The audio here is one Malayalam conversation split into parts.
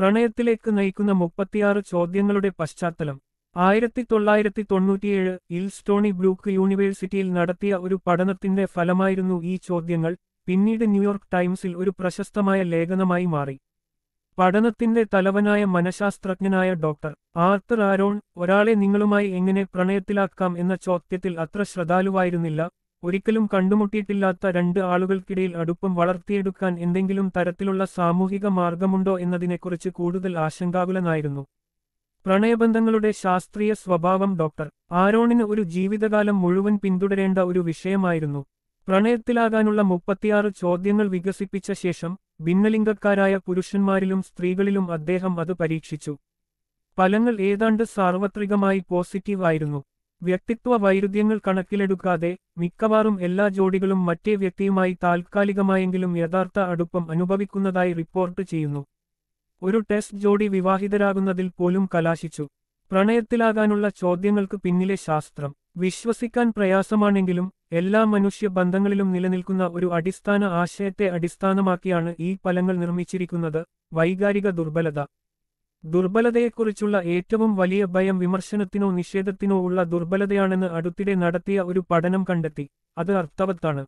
പ്രണയത്തിലേക്ക് നയിക്കുന്ന 36 ചോദ്യങ്ങളുടെ പശ്ചാത്തലം. 1997 ൽ സ്റ്റോണി ബ്രൂക്ക് യൂണിവേഴ്സിറ്റിയിൽ നടത്തിയ ഒരു പഠനത്തിന്റെ ഫലമായിരുന്നു ഈ ചോദ്യങ്ങൾ, പിന്നീട് ന്യൂയോർക്ക് ടൈംസിൽ ഒരു പ്രശസ്തമായ ലേഖനമായി മാറി. പഠനത്തിന്റെ തലവനായ മനഃശാസ്ത്രജ്ഞനായ ഡോക്ടർ ആർത്തർ ആരോൺ ഒരാളെ നിങ്ങളുമായി എങ്ങനെ പ്രണയത്തിലാക്കാം എന്ന ചോദ്യത്തിൽ അത്ര ശ്രദ്ധാലുവായിരുന്നില്ല. ഒരിക്കലും കണ്ടുമുട്ടിയിട്ടില്ലാത്ത രണ്ട് ആളുകൾക്കിടയിൽ അടുപ്പം വളർത്തിയെടുക്കാൻ എന്തെങ്കിലും തരത്തിലുള്ള സാമൂഹിക മാർഗമുണ്ടോ എന്നതിനെക്കുറിച്ച് കൂടുതൽ ആശങ്കാകുലനായിരുന്നു. പ്രണയബന്ധങ്ങളുടെ ശാസ്ത്രീയ സ്വഭാവം ഡോക്ടർ ആരോണിന് ഒരു ജീവിതകാലം മുഴുവൻ പിന്തുടരേണ്ട ഒരു വിഷയമായിരുന്നു. പ്രണയത്തിലാകാനുള്ള 36 ചോദ്യങ്ങൾ വികസിപ്പിച്ച ശേഷം ഭിന്നലിംഗക്കാരായ പുരുഷന്മാരിലും സ്ത്രീകളിലും അദ്ദേഹം അത് പരീക്ഷിച്ചു. ഫലങ്ങൾ ഏതാണ്ട് സാർവത്രികമായി പോസിറ്റീവ് ആയിരുന്നു. വ്യക്തിത്വ വൈരുദ്ധ്യങ്ങൾ കണക്കിലെടുക്കാതെ മിക്കവാറും എല്ലാ ജോഡികളും മറ്റേ വ്യക്തിയുമായി താൽക്കാലികമായെങ്കിലും യഥാർത്ഥ അടുപ്പം അനുഭവിക്കുന്നതായി റിപ്പോർട്ട് ചെയ്യുന്നു. ഒരു ടെസ്റ്റ് ജോഡി വിവാഹിതരാകുന്നതിൽ പോലും കലാശിച്ചു. പ്രണയത്തിലാകാനുള്ള ചോദ്യങ്ങൾക്ക് പിന്നിലെ ശാസ്ത്രം വിശ്വസിക്കാൻ പ്രയാസമാണെങ്കിലും എല്ലാ മനുഷ്യ ബന്ധങ്ങളിലും നിലനിൽക്കുന്ന ഒരു അടിസ്ഥാന ആശയത്തെ അടിസ്ഥാനമാക്കിയാണ് ഈ ഫലങ്ങൾ നിർമ്മിച്ചിരിക്കുന്നത്: വൈകാരിക ദുർബലത. ദുർബലതയെക്കുറിച്ചുള്ള ഏറ്റവും വലിയ ഭയം വിമർശനത്തിനോ നിഷേധത്തിനോ ഉള്ള ദുർബലതയാണെന്ന് അടുത്തിടെ നടത്തിയ ഒരു പഠനം കണ്ടെത്തി. അത് അർത്ഥവത്താണ്.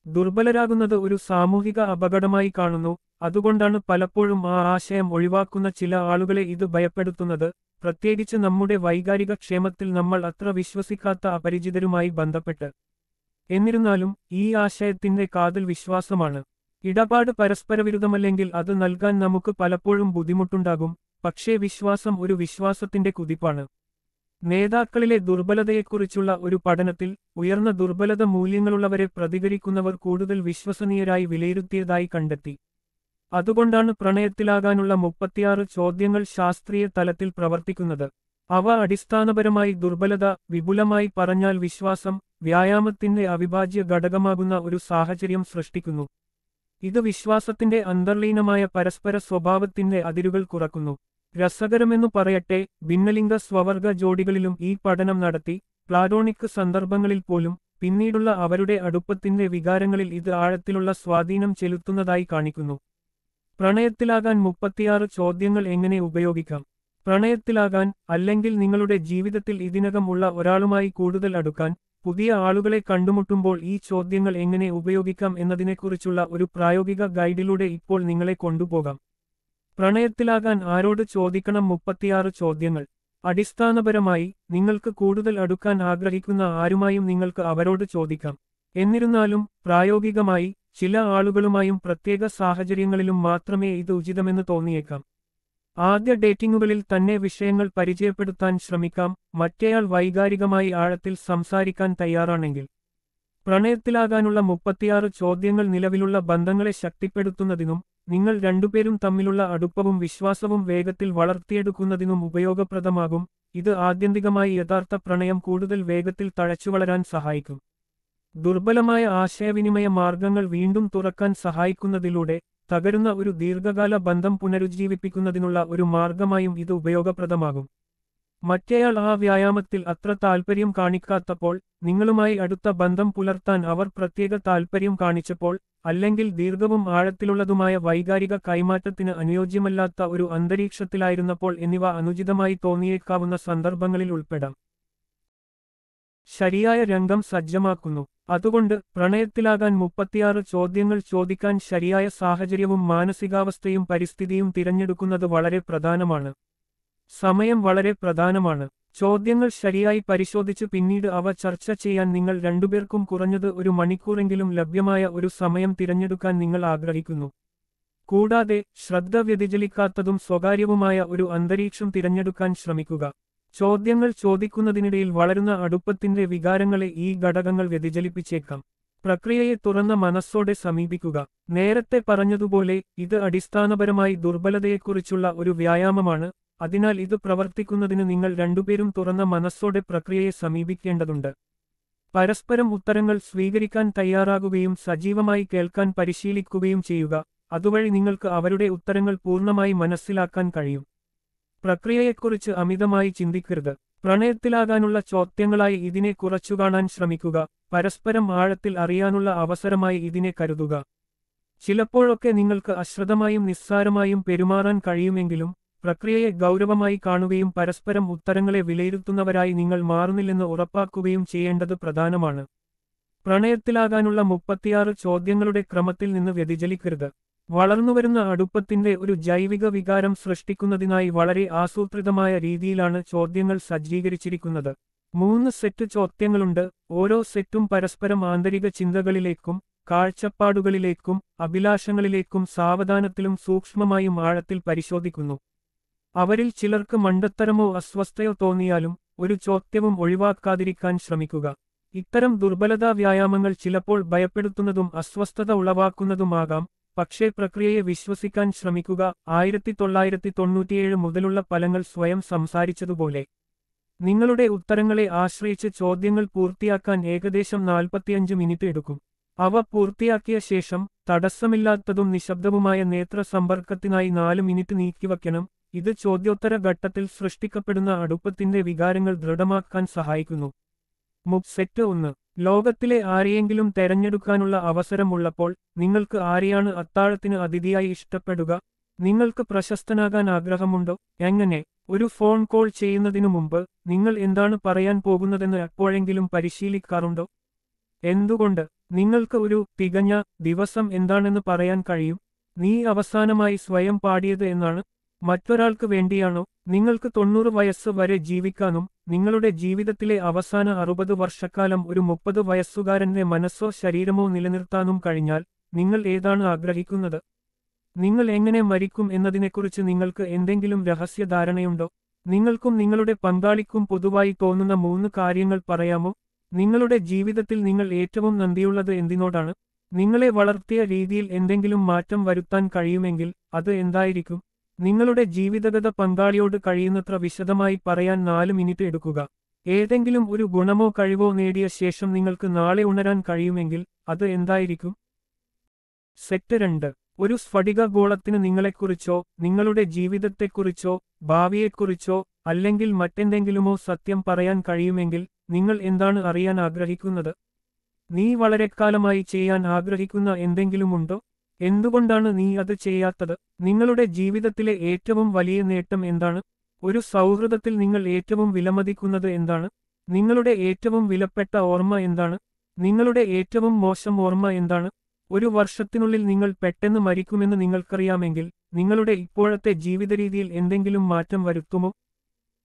ദുർബലരാകുന്നത് ഒരു സാമൂഹിക അപകടമായി കാണുന്നു. അതുകൊണ്ടാണ് പലപ്പോഴും ആ ആശയം ഒഴിവാക്കുന്ന ചില ആളുകളെ ഇത് ഭയപ്പെടുത്തുന്നത്, പ്രത്യേകിച്ച് നമ്മുടെ വൈകാരിക ക്ഷേമത്തിൽ നമ്മൾ അത്ര വിശ്വസിക്കാത്ത അപരിചിതരുമായി ബന്ധപ്പെട്ട്. എന്നിരുന്നാലും ഈ ആശയത്തിന്റെ കാതൽ വിശ്വാസമാണ്. ഇടപാട് പരസ്പരവിരുദ്ധമല്ലെങ്കിൽ അത് നൽകാൻ നമുക്ക് പലപ്പോഴും ബുദ്ധിമുട്ടുണ്ടാകും. പക്ഷേ വിശ്വാസം ഒരു വിശ്വാസത്തിന്റെ കുതിപ്പാണ്. നേതാക്കളിലെ ദുർബലതയെക്കുറിച്ചുള്ള ഒരു പഠനത്തിൽ ഉയർന്ന ദുർബലത മൂല്യങ്ങളുള്ളവരെ പ്രതികരിക്കുന്നവർ കൂടുതൽ വിശ്വസനീയരായി വിലയിരുത്തിയതായി കണ്ടെത്തി. അതുകൊണ്ടാണ് പ്രണയത്തിലാകാനുള്ള 36 ചോദ്യങ്ങൾ ശാസ്ത്രീയ തലത്തിൽ പ്രവർത്തിക്കുന്നത്. അവ അടിസ്ഥാനപരമായി ദുർബലത, വിപുലമായി പറഞ്ഞാൽ വിശ്വാസം, വ്യായാമത്തിന്റെ അവിഭാജ്യ ഘടകമാകുന്ന ഒരു സാഹചര്യം സൃഷ്ടിക്കുന്നു. ഇത് വിശ്വാസത്തിന്റെ അന്തർലീനമായ പരസ്പര സ്വഭാവത്തിന്റെ അതിരുകൾ കുറക്കുന്നു. രസകരമെന്നു പറയട്ടെ, ഭിന്നലിംഗ സ്വവർഗ ജോഡികളിലും ഈ പഠനം നടത്തി. പ്ലാറ്റോണിക് സന്ദർഭങ്ങളിൽ പോലും പിന്നീടുള്ള അവരുടെ അടുപ്പത്തിന്റെ വികാരങ്ങളിൽ ഇത് ആഴത്തിലുള്ള സ്വാധീനം ചെലുത്തുന്നതായി കാണിക്കുന്നു. പ്രണയത്തിലാകാൻ 36 ചോദ്യങ്ങൾ എങ്ങനെ ഉപയോഗിക്കാം? പ്രണയത്തിലാകാൻ, അല്ലെങ്കിൽ നിങ്ങളുടെ ജീവിതത്തിൽ ഇതിനകം ഉള്ള ഒരാളുമായി കൂടുതൽ അടുക്കാൻ, പുതിയ ആളുകളെ കണ്ടുമുട്ടുമ്പോൾ ഈ ചോദ്യങ്ങൾ എങ്ങനെ ഉപയോഗിക്കാം എന്നതിനെക്കുറിച്ചുള്ള ഒരു പ്രായോഗിക ഗൈഡിലൂടെ ഇപ്പോൾ നിങ്ങളെ കൊണ്ടുപോകാം. പ്രണയത്തിലാകാൻ ആരോട് ചോദിക്കണം? 36 ചോദ്യങ്ങൾ. അടിസ്ഥാനപരമായി നിങ്ങൾക്ക് കൂടുതൽ അടുക്കാൻ ആഗ്രഹിക്കുന്ന ആരുമായും നിങ്ങൾക്ക് അവരോട് ചോദിക്കാം. എന്നിരുന്നാലും പ്രായോഗികമായി ചില ആളുകളുമായും പ്രത്യേക സാഹചര്യങ്ങളിലും മാത്രമേ ഇത് ഉചിതമെന്ന് തോന്നിയേക്കാം. ആദ്യ ഡേറ്റിംഗുകളിൽ തന്നെ വിഷയങ്ങൾ പരിചയപ്പെടുത്താൻ ശ്രമിക്കാം, മറ്റേയാൾ വൈകാരികമായി ആഴത്തിൽ സംസാരിക്കാൻ തയ്യാറാണെങ്കിൽ. പ്രണയത്തിലാകാനുള്ള 36 ചോദ്യങ്ങൾ നിലവിലുള്ള ബന്ധങ്ങളെ ശക്തിപ്പെടുത്തുന്നതിനും നിങ്ങൾ രണ്ടുപേരും തമ്മിലുള്ള അടുപ്പവും വിശ്വാസവും വേഗത്തിൽ വളർത്തിയെടുക്കുന്നതിനും ഉപയോഗപ്രദമാകും. ഇത് ആത്യന്തികമായി യഥാർത്ഥ പ്രണയം കൂടുതൽ വേഗത്തിൽ തഴച്ചുവളരാൻ സഹായിക്കും. ദുർബലമായ ആശയവിനിമയ മാർഗങ്ങൾ വീണ്ടും തുറക്കാൻ സഹായിക്കുന്നതിലൂടെ തകരുന്ന ഒരു ദീർഘകാല ബന്ധം പുനരുജ്ജീവിപ്പിക്കുന്നതിനുള്ള ഒരു മാർഗമായും ഇത് ഉപയോഗപ്രദമാകും. മറ്റേയാൾ ആ വ്യായാമത്തിൽ അത്ര താൽപ്പര്യം കാണിക്കാത്തപ്പോൾ, നിങ്ങളുമായി അടുത്ത ബന്ധം പുലർത്താൻ അവർ പ്രത്യേക താൽപ്പര്യം കാണിച്ചപ്പോൾ, അല്ലെങ്കിൽ ദീർഘവും ആഴത്തിലുള്ളതുമായ വൈകാരിക കൈമാറ്റത്തിന് അനുയോജ്യമല്ലാത്ത ഒരു അന്തരീക്ഷത്തിലായിരുന്നപ്പോൾ എന്നിവ അനുചിതമായി തോന്നിയേക്കാവുന്ന സന്ദർഭങ്ങളിൽ ഉൾപ്പെടാം. ശരിയായ രംഗം സജ്ജമാക്കുന്നു. അതുകൊണ്ട് പ്രണയത്തിലാകാൻ 36 ചോദ്യങ്ങൾ ചോദിക്കാൻ ശരിയായ സാഹചര്യവും മാനസികാവസ്ഥയും പരിസ്ഥിതിയും തിരഞ്ഞെടുക്കുന്നത് വളരെ പ്രധാനമാണ്. സമയം വളരെ പ്രധാനമാണ്. ചോദ്യങ്ങൾ ശരിയായി പരിശോധിച്ച് പിന്നീട് അവ ചർച്ച ചെയ്യാൻ നിങ്ങൾ രണ്ടുപേർക്കും കുറഞ്ഞത് ഒരു മണിക്കൂറെങ്കിലും ലഭ്യമായ ഒരു സമയം തിരഞ്ഞെടുക്കാൻ നിങ്ങൾ ആഗ്രഹിക്കുന്നു. കൂടാതെ ശ്രദ്ധ വ്യതിചലിക്കാത്തതും സ്വകാര്യവുമായ ഒരു അന്തരീക്ഷം തിരഞ്ഞെടുക്കാൻ ശ്രമിക്കുക. ചോദ്യങ്ങൾ ചോദിക്കുന്നതിനിടയിൽ വളരുന്ന അടുപ്പത്തിന്റെ വികാരങ്ങളെ ഈ ഘടകങ്ങൾ വ്യതിചലിപ്പിച്ചേക്കാം. പ്രക്രിയയെ തുറന്ന മനസ്സോടെ സമീപിക്കുക. നേരത്തെ പറഞ്ഞതുപോലെ ഇത് അടിസ്ഥാനപരമായി ദുർബലതയെക്കുറിച്ചുള്ള ഒരു വ്യായാമമാണ്. അതിനാൽ ഇത് പ്രവർത്തിക്കുന്നതിന് നിങ്ങൾ രണ്ടുപേരും തുറന്ന മനസ്സോടെ പ്രക്രിയയെ സമീപിക്കേണ്ടതുണ്ട്. പരസ്പരം ഉത്തരങ്ങൾ സ്വീകരിക്കാൻ തയ്യാറാകുകയും സജീവമായി കേൾക്കാൻ പരിശീലിക്കുകയും ചെയ്യുക. അതുവഴി നിങ്ങൾക്ക് അവരുടെ ഉത്തരങ്ങൾ പൂർണ്ണമായി മനസ്സിലാക്കാൻ കഴിയും. പ്രക്രിയയെക്കുറിച്ച് അമിതമായി ചിന്തിക്കരുത്. പ്രണയത്തിലാകാനുള്ള ചോദ്യങ്ങളായി ഇതിനെ കുറച്ചുകാണാൻ ശ്രമിക്കുക. പരസ്പരം ആഴത്തിൽ അറിയാനുള്ള അവസരമായി ഇതിനെ കരുതുക. ചിലപ്പോഴൊക്കെ നിങ്ങൾക്ക് അശ്രദ്ധമായും നിസ്സാരമായും പെരുമാറാൻ കഴിയുമെങ്കിലും പ്രക്രിയയെ ഗൗരവമായി കാണുകയും പരസ്പരം ഉത്തരങ്ങളെ വിലയിരുത്തുന്നവരായി നിങ്ങൾ മാറുന്നില്ലെന്ന് ഉറപ്പാക്കുകയും ചെയ്യേണ്ടത് പ്രധാനമാണ്. പ്രണയത്തിലാകാനുള്ള 36 ചോദ്യങ്ങളുടെ ക്രമത്തിൽ നിന്ന് വ്യതിചലിക്കരുത്. വളർന്നുവരുന്ന അടുപ്പത്തിന്റെ ഒരു ജൈവിക വികാരം സൃഷ്ടിക്കുന്നതിനായി വളരെ ആസൂത്രിതമായ രീതിയിലാണ് ചോദ്യങ്ങൾ സജ്ജീകരിച്ചിരിക്കുന്നത്. 3 സെറ്റ് ചോദ്യങ്ങളുണ്ട്. ഓരോ സെറ്റും പരസ്പരം ആന്തരിക ചിന്തകളിലേക്കും കാഴ്ചപ്പാടുകളിലേക്കും അഭിലാഷങ്ങളിലേക്കും സാവധാനത്തിലും സൂക്ഷ്മമായും ആഴത്തിൽ പരിശോധിക്കുന്നു. അവരിൽ ചിലർക്ക് മണ്ടത്തരമോ അസ്വസ്ഥയോ തോന്നിയാലും ഒരു ചോദ്യവും ഒഴിവാക്കാതിരിക്കാൻ ശ്രമിക്കുക. ഇത്തരം ദുർബലതാ വ്യായാമങ്ങൾ ചിലപ്പോൾ ഭയപ്പെടുത്തുന്നതും അസ്വസ്ഥത ഉളവാക്കുന്നതുമാകാം, പക്ഷേ പ്രക്രിയയെ വിശ്വസിക്കാൻ ശ്രമിക്കുക. 1997 മുതലുള്ള ഫലങ്ങൾ സ്വയം സംസാരിച്ചതുപോലെ നിങ്ങളുടെ ഉത്തരങ്ങളെ ആശ്രയിച്ച് ചോദ്യങ്ങൾ പൂർത്തിയാക്കാൻ ഏകദേശം 45 മിനിറ്റ് എടുക്കും. അവ പൂർത്തിയാക്കിയ ശേഷം തടസ്സമില്ലാത്തതും നിശബ്ദവുമായ നേത്ര സമ്പർക്കത്തിനായി 4 മിനിറ്റ് നീക്കിവയ്ക്കണം. ഇത് ചോദ്യോത്തര ഘട്ടത്തിൽ സൃഷ്ടിക്കപ്പെടുന്ന അടുപ്പത്തിന്റെ വികാരങ്ങൾ ദൃഢമാക്കാൻ സഹായിക്കുന്നു. സെറ്റ് 1. ലോകത്തിലെ ആരെയെങ്കിലും തെരഞ്ഞെടുക്കാനുള്ള അവസരമുള്ളപ്പോൾ നിങ്ങൾക്ക് ആരെയാണ് അത്താഴത്തിന് അതിഥിയായി ഇഷ്ടപ്പെടുക? നിങ്ങൾക്ക് പ്രശസ്തനാകാൻ ആഗ്രഹമുണ്ടോ? എങ്ങനെ? ഒരു ഫോൺ കോൾ ചെയ്യുന്നതിനു മുമ്പ് നിങ്ങൾ എന്താണ് പറയാൻ പോകുന്നതെന്ന് എപ്പോഴെങ്കിലും പരിശീലിക്കാറുണ്ടോ? എന്തുകൊണ്ട്? നിങ്ങൾക്ക് ഒരു തികഞ്ഞ ദിവസം എന്താണെന്ന് പറയാൻ കഴിയും? നീ അവസാനമായി സ്വയം പാടിയത് എന്നാണ്? മറ്റൊരാൾക്ക് വേണ്ടിയാണോ? നിങ്ങൾക്ക് 90 വയസ്സ് വരെ ജീവിക്കാനും നിങ്ങളുടെ ജീവിതത്തിലെ അവസാന 60 വർഷക്കാലം ഒരു 30 വയസ്സുകാരന്റെ മനസ്സോ ശരീരമോ നിലനിർത്താനും കഴിഞ്ഞാൽ നിങ്ങൾ ഏതാണ് ആഗ്രഹിക്കുന്നത്? നിങ്ങൾ എങ്ങനെ മരിക്കും എന്നതിനെക്കുറിച്ച് നിങ്ങൾക്ക് എന്തെങ്കിലും രഹസ്യധാരണയുണ്ടോ? നിങ്ങൾക്കും നിങ്ങളുടെ പങ്കാളിക്കും പൊതുവായി തോന്നുന്ന 3 കാര്യങ്ങൾ പറയാമോ? നിങ്ങളുടെ ജീവിതത്തിൽ നിങ്ങൾ ഏറ്റവും നന്ദിയുള്ളത് എന്തിനോടാണ്? നിങ്ങളെ വളർത്തിയ രീതിയിൽ എന്തെങ്കിലും മാറ്റം വരുത്താൻ കഴിയുമെങ്കിൽ അത് എന്തായിരിക്കും? നിങ്ങളുടെ ജീവിതഗത പങ്കാളിയോട് കഴിയുന്നത്ര വിശദമായി പറയാൻ 4 മിനിറ്റ് എടുക്കുക. ഏതെങ്കിലും ഒരു ഗുണമോ കഴിവോ നേടിയ ശേഷം നിങ്ങൾക്ക് നാളെ ഉണരാൻ കഴിയുമെങ്കിൽ അത് എന്തായിരിക്കും? സെറ്റ് 2. ഒരു സ്ഫടിക ഗോളത്തിന് നിങ്ങളെക്കുറിച്ചോ നിങ്ങളുടെ ജീവിതത്തെക്കുറിച്ചോ ഭാവിയെക്കുറിച്ചോ അല്ലെങ്കിൽ മറ്റെന്തെങ്കിലുമോ സത്യം പറയാൻ കഴിയുമെങ്കിൽ നിങ്ങൾ എന്താണ് അറിയാൻ ആഗ്രഹിക്കുന്നത്? നീ വളരെക്കാലമായി ചെയ്യാൻ ആഗ്രഹിക്കുന്ന എന്തെങ്കിലുമുണ്ടോ? എന്തുകൊണ്ടാണ് നീ അത് ചെയ്യാത്തത്? നിങ്ങളുടെ ജീവിതത്തിലെ ഏറ്റവും വലിയ നേട്ടം എന്താണ്? ഒരു സൗഹൃദത്തിൽ നിങ്ങൾ ഏറ്റവും വിലമതിക്കുന്നത് എന്താണ്? നിങ്ങളുടെ ഏറ്റവും വിലപ്പെട്ട ഓർമ്മ എന്താണ്? നിങ്ങളുടെ ഏറ്റവും മോശം ഓർമ്മ എന്താണ്? ഒരു വർഷത്തിനുള്ളിൽ നിങ്ങൾ പെട്ടെന്ന് മരിക്കുമെന്ന് നിങ്ങൾക്കറിയാമെങ്കിൽ നിങ്ങളുടെ ഇപ്പോഴത്തെ ജീവിതരീതിയിൽ എന്തെങ്കിലും മാറ്റം വരുത്തുമോ?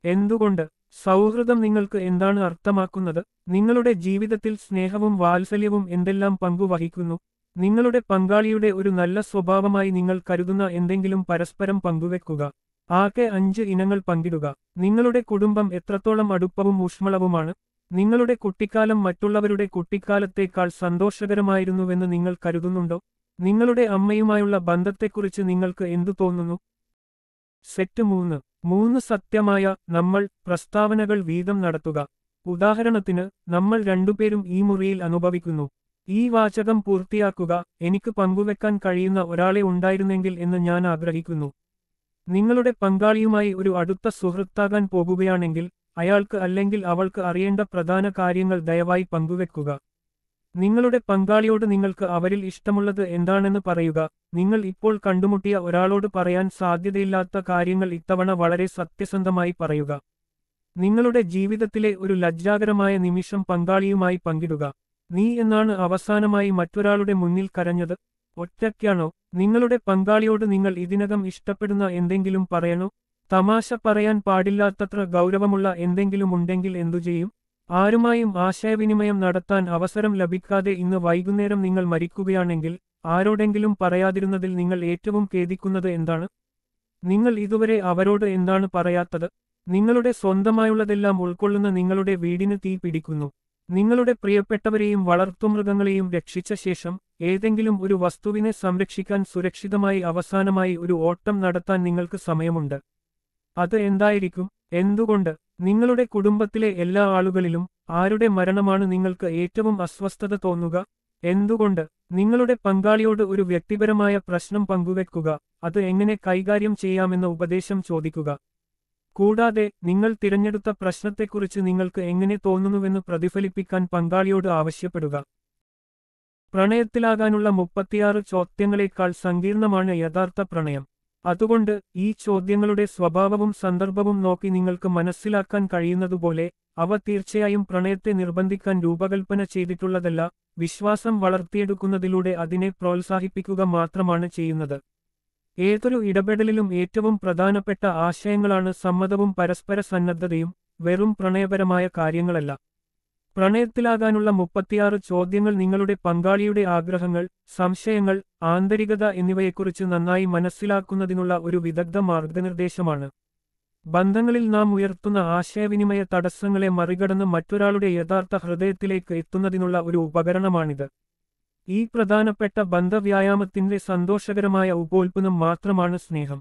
എന്തുകൊണ്ട്? സൗഹൃദം നിങ്ങൾക്ക് എന്താണ് അർത്ഥമാക്കുന്നത്? നിങ്ങളുടെ ജീവിതത്തിൽ സ്നേഹവും വാത്സല്യവും എന്തെല്ലാം പങ്കുവഹിക്കുന്നു? നിങ്ങളുടെ പങ്കാളിയുടെ ഒരു നല്ല സ്വഭാവമായി നിങ്ങൾ കരുതുന്ന എന്തെങ്കിലും പരസ്പരം പങ്കുവെക്കുക. ആകെ 5 ഇനങ്ങൾ പങ്കിടുക. നിങ്ങളുടെ കുടുംബം എത്രത്തോളം അടുപ്പവും ഊഷ്മളവുമാണ്? നിങ്ങളുടെ കുട്ടിക്കാലം മറ്റുള്ളവരുടെ കുട്ടിക്കാലത്തേക്കാൾ സന്തോഷകരമായിരുന്നുവെന്ന് നിങ്ങൾ കരുതുന്നുണ്ടോ? നിങ്ങളുടെ അമ്മയുമായുള്ള ബന്ധത്തെക്കുറിച്ച് നിങ്ങൾക്ക് എന്തു തോന്നുന്നു? സെറ്റ് 3 സത്യമായ നമ്മൾ പ്രസ്താവനകൾ വീതം നടത്തുക. ഉദാഹരണത്തിന്, നമ്മൾ രണ്ടുപേരും ഈ മുറിയിൽ അനുഭവിക്കുന്നു. ഈ വാചകം പൂർത്തിയാക്കുക. എനിക്ക് പങ്കുവെക്കാൻ കഴിയുന്ന ഒരാളെ ഉണ്ടായിരുന്നെങ്കിൽ എന്ന് ഞാൻ ആഗ്രഹിക്കുന്നു. നിങ്ങളുടെ പങ്കാളിയുമായി ഒരു അടുത്ത സുഹൃത്താകാൻ പോകുകയാണെങ്കിൽ അയാൾക്ക് അല്ലെങ്കിൽ അവൾക്ക് അറിയേണ്ട പ്രധാന കാര്യങ്ങൾ ദയവായി പങ്കുവെക്കുക. നിങ്ങളുടെ പങ്കാളിയോട് നിങ്ങൾക്ക് അവരിൽ ഇഷ്ടമുള്ളത് എന്താണെന്ന് പറയുക. നിങ്ങൾ ഇപ്പോൾ കണ്ടുമുട്ടിയ ഒരാളോട് പറയാൻ സാധ്യതയില്ലാത്ത കാര്യങ്ങൾ ഇത്തവണ വളരെ സത്യസന്ധമായി പറയുക. നിങ്ങളുടെ ജീവിതത്തിലെ ഒരു ലജ്ജാകരമായ നിമിഷം പങ്കാളിയുമായി പങ്കിടുക. നീ എന്നാണ് അവസാനമായി മറ്റൊരാളുടെ മുന്നിൽ കരഞ്ഞത്? ഒറ്റയ്ക്കാണോ? നിങ്ങളുടെ പങ്കാളിയോട് നിങ്ങൾ ഇതിനകം ഇഷ്ടപ്പെടുന്ന എന്തെങ്കിലും പറയണോ? തമാശ പറയാൻ പാടില്ലാത്തത്ര ഗൗരവമുള്ള എന്തെങ്കിലും ഉണ്ടെങ്കിൽ എന്തുചെയ്യും? ആരുമായും ആശയവിനിമയം നടത്താൻ അവസരം ലഭിക്കാതെ ഇന്ന് വൈകുന്നേരം നിങ്ങൾ മരിക്കുകയാണെങ്കിൽ ആരോടെങ്കിലും പറയാതിരുന്നതിൽ നിങ്ങൾ ഏറ്റവും ഖേദിക്കുന്നത് എന്താണ്? നിങ്ങൾ ഇതുവരെ അവരോട് എന്താണ് പറയാത്തത്? നിങ്ങളുടെ സ്വന്തമായുള്ളതെല്ലാം ഉൾക്കൊള്ളുന്ന നിങ്ങളുടെ വീടിന് തീ പിടിക്കുന്നു. നിങ്ങളുടെ പ്രിയപ്പെട്ടവരെയും വളർത്തുമൃഗങ്ങളെയും രക്ഷിച്ച ശേഷം ഏതെങ്കിലും ഒരു വസ്തുവിനെ സംരക്ഷിക്കാൻ സുരക്ഷിതമായി അവസാനമായി ഒരു ഓട്ടം നടത്താൻ നിങ്ങൾക്ക് സമയമുണ്ട്. അത് എന്തായിരിക്കും? എന്തുകൊണ്ട്? നിങ്ങളുടെ കുടുംബത്തിലെ എല്ലാ ആളുകളിലും ആരുടെ മരണമാണ് നിങ്ങൾക്ക് ഏറ്റവും അസ്വസ്ഥത തോന്നുക? എന്തുകൊണ്ട്? നിങ്ങളുടെ പങ്കാളിയോട് ഒരു വ്യക്തിപരമായ പ്രശ്നം പങ്കുവെക്കുക. അത് എങ്ങനെ കൈകാര്യം ചെയ്യാമെന്ന ഉപദേശം ചോദിക്കുക. കൂടാതെ നിങ്ങൾ തിരഞ്ഞെടുത്ത പ്രശ്നത്തെക്കുറിച്ച് നിങ്ങൾക്ക് എങ്ങനെ തോന്നുന്നുവെന്ന് പ്രതിഫലിപ്പിക്കാൻ പങ്കാളിയോട് ആവശ്യപ്പെടുക. പ്രണയത്തിലാകാനുള്ള 36 ചോദ്യങ്ങളേക്കാൾ സങ്കീർണമാണ് യഥാർത്ഥ പ്രണയം. അതുകൊണ്ട് ഈ ചോദ്യങ്ങളുടെ സ്വഭാവവും സന്ദർഭവും നോക്കി നിങ്ങൾക്ക് മനസ്സിലാക്കാൻ കഴിയുന്നതുപോലെ അവ തീർച്ചയായും പ്രണയത്തെ നിർബന്ധിക്കാൻ രൂപകൽപ്പന ചെയ്തിട്ടുള്ളതല്ല, വിശ്വാസം വളർത്തിയെടുക്കുന്നതിലൂടെ അതിനെ പ്രോത്സാഹിപ്പിക്കുക മാത്രമാണ് ചെയ്യുന്നത്. ഏതൊരു ഇടപെടലിലും ഏറ്റവും പ്രധാനപ്പെട്ട ആശയങ്ങളാണ് സമ്മതവും പരസ്പര സന്നദ്ധതയും, വെറും പ്രണയപരമായ കാര്യങ്ങളല്ല. പ്രണയത്തിലാകാനുള്ള 36 ചോദ്യങ്ങൾ നിങ്ങളുടെ പങ്കാളിയുടെ ആഗ്രഹങ്ങൾ, സംശയങ്ങൾ, ആന്തരികത എന്നിവയെക്കുറിച്ച് നന്നായി മനസ്സിലാക്കുന്നതിനുള്ള ഒരു വിദഗ്ധ മാർഗനിർദ്ദേശമാണ്. ബന്ധങ്ങളിൽ നാം ഉയർത്തുന്ന ആശയവിനിമയ തടസ്സങ്ങളെ മറികടന്ന് മറ്റൊരാളുടെ യഥാർത്ഥ ഹൃദയത്തിലേക്ക് എത്തുന്നതിനുള്ള ഒരു ഉപകരണമാണിത്. ഈ പ്രധാനപ്പെട്ട ബന്ധവ്യായാമത്തിന്റെ സന്തോഷകരമായ ഉപോൽപ്പന്നം മാത്രമാണ് സ്നേഹം.